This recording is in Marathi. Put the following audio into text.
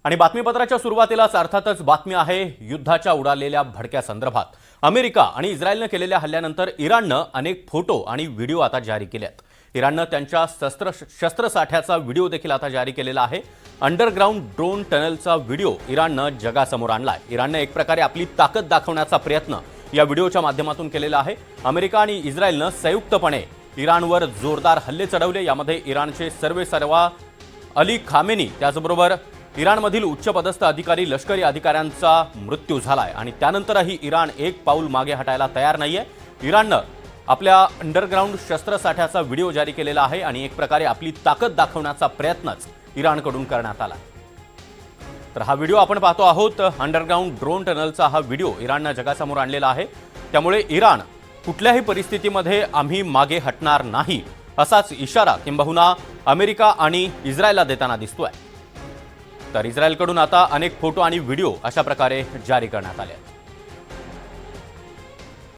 आणि बातमीपत्राच्या सुरुवातीलाच अर्थातच बातमी आहे युद्धाच्या उडालेल्या भडक्या संदर्भात। अमेरिका आणि इस्रायलने केलेल्या हल्ल्यानंतर इराणने अनेक फोटो आणि व्हिडिओ आता जारी केलेत। इराणने त्यांच्या शस्त्रसाठ्याचा व्हिडिओ देखील आता जारी केलेला आहे। अंडरग्राउंड ड्रोन टनलचा व्हिडिओ इराणने जगासमोर आणलाय। इराणने एक प्रकारे आपली ताकद दाखवण्याचा प्रयत्न या व्हिडिओच्या माध्यमातून केलेला आहे। अमेरिका आणि इस्रायलने संयुक्तपणे इराणवर जोरदार हल्ले चढवले। यामध्ये इराणचे सर्वेसर्वा अली खामेनी त्याचबरोबर इराणमधील उच्चपदस्थ अधिकारी लष्करी अधिकाऱ्यांचा मृत्यू झालाय आणि त्यानंतरही इराण एक पाऊल मागे हटायला तयार नाहीये। इराणने आपल्या अंडरग्राउंड शस्त्रसाठ्याचा व्हिडिओ जारी केलेला आहे आणि एक प्रकारे आपली ताकद दाखवण्याचा प्रयत्नच इराणकडून करण्यात आला। तर हा व्हिडिओ आपण पाहतो आहोत। अंडरग्राउंड ड्रोन टनलचा हा व्हिडिओ इराणने जगासमोर आणलेला आहे। त्यामुळे इराण कुठल्याही परिस्थितीमध्ये आम्ही मागे हटणार नाही असाच इशारा किंबहुना अमेरिका आणि इस्रायलला देताना दिसतोय। तर इस्रायलकडून आता अनेक फोटो आणि व्हिडिओ अशा प्रकारे जारी करण्यात आले आहेत।